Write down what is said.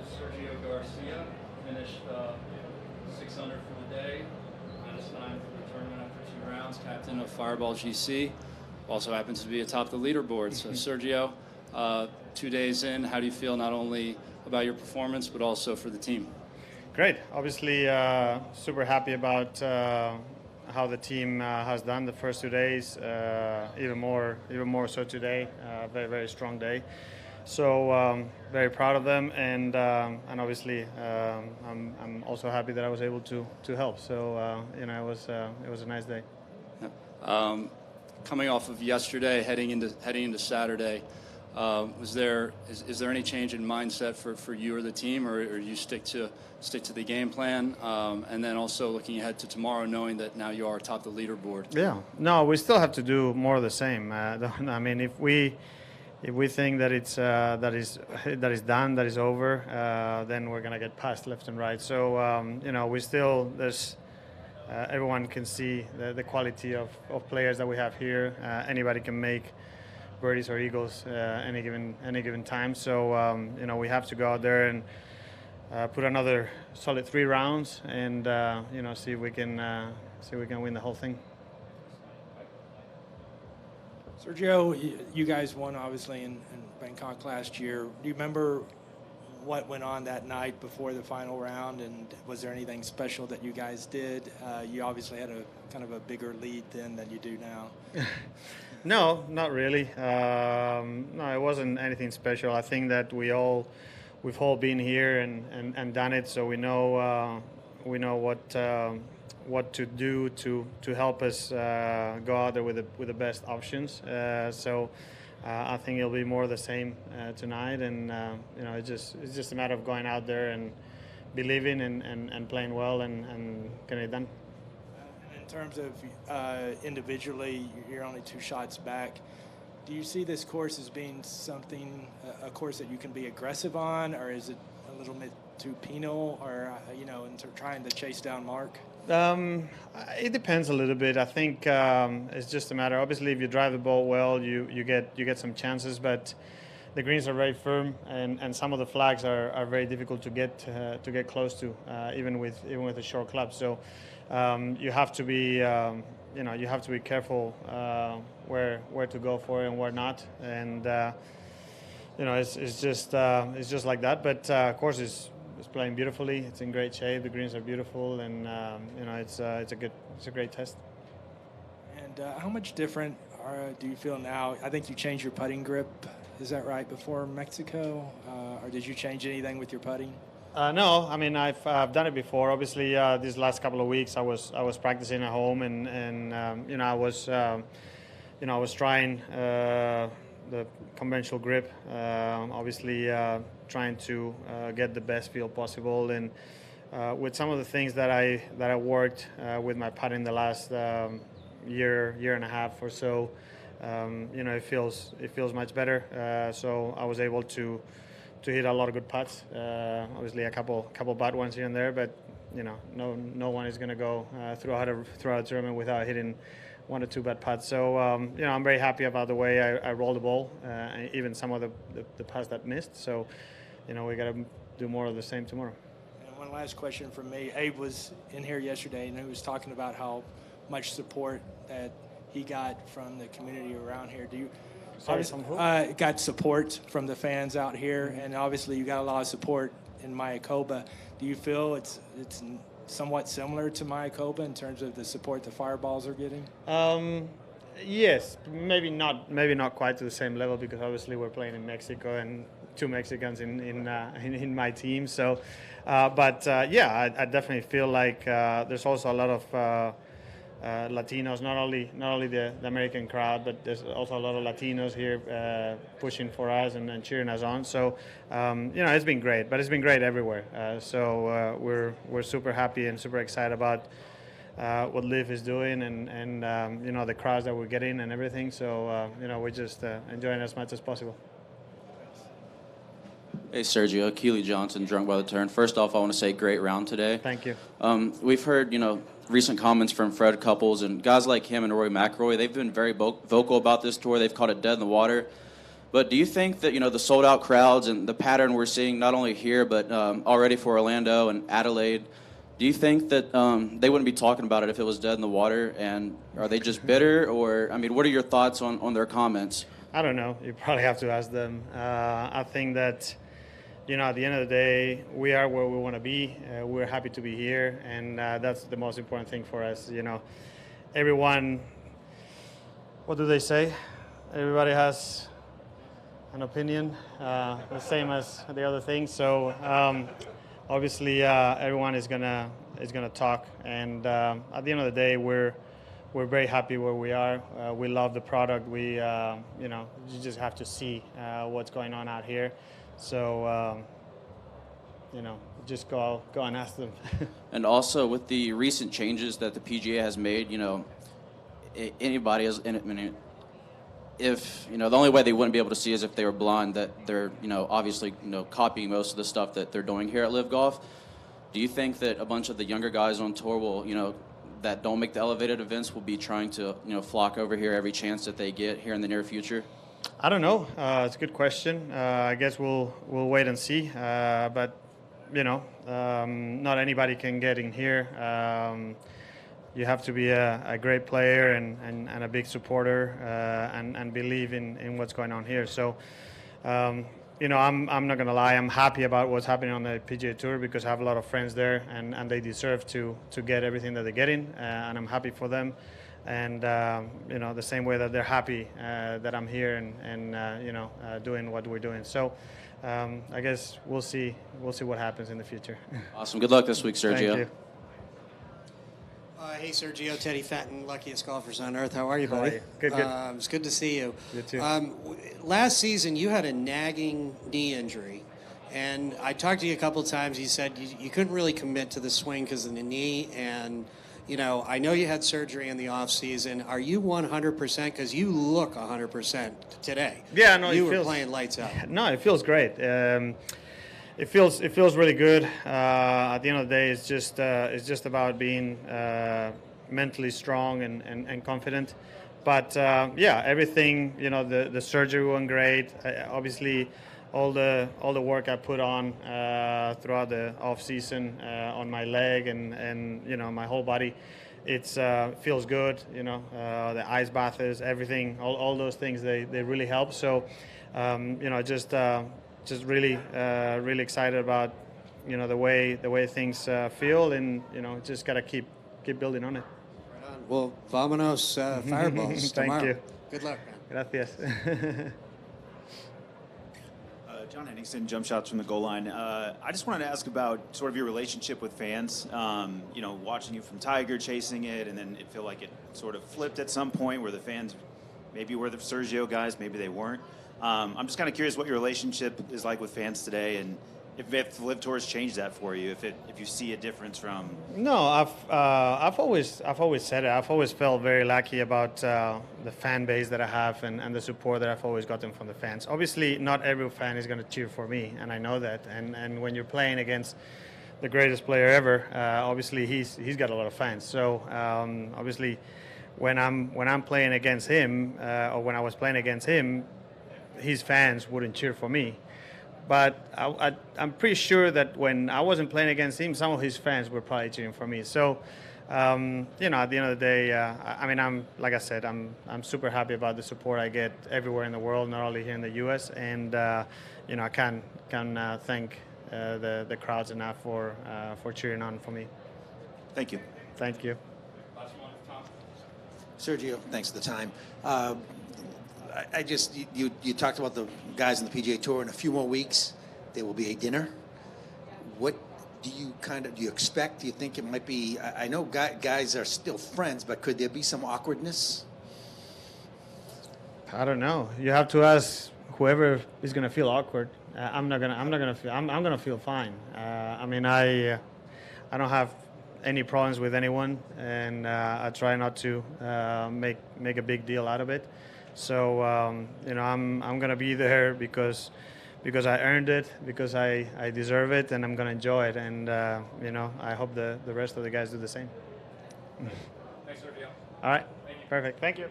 Sergio García finished 6 under for the day, -9 for the tournament after 2 rounds. Captain of Fireball GC, also happens to be atop the leaderboard. So Sergio, 2 days in, how do you feel not only about your performance but also for the team? Great. Obviously, super happy about how the team has done the first 2 days. Even more so today. Very, very strong day. So very proud of them, and obviously I'm also happy that I was able to help. So you know, it was a nice day. Coming off of yesterday, heading into Saturday, is there any change in mindset for you or the team, or you stick to the game plan? And then also looking ahead to tomorrow, knowing that now you are atop the leaderboard. Yeah. No, we still have to do more of the same. I mean, if we think that it's that is done, that is over, then we're gonna get passed left and right. So you know, there's everyone can see the quality of players that we have here. Anybody can make birdies or eagles any given time. So you know, we have to go out there and put another solid 3 rounds, and you know, see if we can win the whole thing. Sergio, you guys won obviously in Bangkok last year. Do you remember what went on that night before the final round, and was there anything special that you guys did? You obviously had a kind of a bigger lead then than you do now. No, not really. No, it wasn't anything special. I think that we've all been here and done it, so we know what to do to help us go out there with the best options. So I think it'll be more of the same tonight, and you know, it's just a matter of going out there and believing and playing well and getting it done. In terms of individually, you're only 2 shots back. Do you see this course as being a course that you can be aggressive on, or is it a little bit too penal, or you know, in trying to chase down Mark? It depends a little bit. I think it's just a matter. Obviously, if you drive the ball well, you get some chances, but the greens are very firm, and some of the flags are very difficult to get close to, even with a short club. So you have to be you have to be careful where to go for it and where not, and you know, it's just like that. But of course, it's playing beautifully. It's in great shape. The greens are beautiful, and you know, it's a great test. And how much different do you feel now? I think you changed your putting grip. Is that right? Before Mexico, or did you change anything with your putting? No, I mean, I've done it before. Obviously, these last couple of weeks I was practicing at home, and you know, I was trying the conventional grip. Obviously, trying to get the best feel possible, and with some of the things that I worked with my putting the last year and a half or so, you know, it feels much better. So I was able to hit a lot of good putts. Obviously, a couple bad ones here and there, but you know, no one is going to go throughout a tournament without hitting 1 or 2 bad putts. So you know, I'm very happy about the way I rolled the ball, even some of the putts that missed. So you know, we got to do more of the same tomorrow. And one last question from me. Abe was in here yesterday, and he was talking about how much support that he got from the community around here. Do you? Got support from the fans out here, and obviously you got a lot of support in Mayakoba. Do you feel it's somewhat similar to Mayakoba in terms of the support the Fireballs are getting? Yes, maybe not quite to the same level, because obviously we're playing in Mexico and 2 Mexicans in my team. So, but yeah, I definitely feel like there's also a lot of Latinos, not only the American crowd, but there's also a lot of Latinos here pushing for us and cheering us on. So you know, it's been great, but it's been great everywhere. So we're super happy and super excited about what LIV is doing, and you know, the crowds that we're getting and everything. So you know, we're just enjoying as much as possible. Hey Sergio, Keely Johnson, Drunk by the Turn. First off, I want to say great round today. Thank you. We've heard, you know, recent comments from Fred Couples and guys like him and Rory McIlroy. They've been very vocal about this tour. They've called it dead in the water. But do you think that, the sold-out crowds and the pattern we're seeing not only here but already for Orlando and Adelaide, do you think that they wouldn't be talking about it if it was dead in the water? And are they just bitter? Or, what are your thoughts on their comments? I don't know. You probably have to ask them. I think that, at the end of the day, we are where we want to be. We're happy to be here, and that's the most important thing for us. Everyone, what do they say? Everybody has an opinion, the same as the other things. So obviously, everyone is gonna talk, and at the end of the day, we're very happy where we are. We love the product. We, you just have to see what's going on out here. So, just go and ask them. And also, with the recent changes that the PGA has made, anybody is if the only way they wouldn't be able to see is if they were blind, that they're obviously copying most of the stuff that they're doing here at LIV Golf. Do you think that a bunch of the younger guys on tour will that don't make the elevated events will be trying to flock over here every chance that they get here in the near future? I don't know. It's a good question. I guess we'll wait and see. But not anybody can get in here. You have to be a great player and a big supporter and believe in what's going on here. So, I'm not going to lie. I'm happy about what's happening on the PGA Tour because I have a lot of friends there and they deserve to get everything that they're getting. And I'm happy for them. And, the same way that they're happy that I'm here and doing what we're doing. So I guess we'll see what happens in the future. Awesome. Good luck this week, Sergio. Thank you. Hey, Sergio, Teddy Fenton, luckiest golfers on earth. How are you, buddy? How are you? Good. It's good to see you. You too. Last season, you had a nagging knee injury, and I talked to you a couple of times. You said you couldn't really commit to the swing because of the knee, and I know you had surgery in the off season. Are you 100%? Because you look 100% today. Yeah, no, you were playing lights out. No, it feels great. It feels really good. At the end of the day, it's just about being mentally strong and confident. But everything, the surgery went great. Obviously, all the work I put on throughout the off season on my leg and my whole body, it's feels good. The ice baths, everything, all those things they really help. So just really excited about the way things feel, and just gotta keep building on it. Right on. Well, vamonos fireballs tomorrow. Thank you. Good luck, man. Gracias. John Henningsen, jump shots from the goal line. I just wanted to ask about sort of your relationship with fans. Watching you from Tiger, chasing it, and then it felt like it sort of flipped at some point where the fans maybe were the Sergio guys, maybe they weren't. I'm just kind of curious what your relationship is like with fans today, and if the LIV Tour has changed that for you, if you see a difference from. No, I've always said it. I've always felt very lucky about the fan base that I have and the support that I've always gotten from the fans. Obviously, not every fan is going to cheer for me, and I know that. And when you're playing against the greatest player ever, obviously he's got a lot of fans. So obviously, when I'm playing against him, or when I was playing against him, his fans wouldn't cheer for me. But I'm pretty sure that when I wasn't playing against him, some of his fans were probably cheering for me. So, at the end of the day, I'm like I said, I'm super happy about the support I get everywhere in the world, not only here in the U.S. And I can't thank the crowds enough for cheering on for me. Thank you. Thank you. Sergio, thanks for the time. You talked about the guys on the PGA Tour. In a few more weeks, there will be a dinner. What do you expect? Do you think it might be? I know guys are still friends, but could there be some awkwardness? I don't know. You have to ask whoever is going to feel awkward. I'm gonna feel fine. I don't have any problems with anyone, and I try not to make a big deal out of it. So I'm gonna be there because I earned it, because I deserve it, and I'm gonna enjoy it. And I hope the rest of the guys do the same. Thanks, Sergio. All right, perfect. Thank you.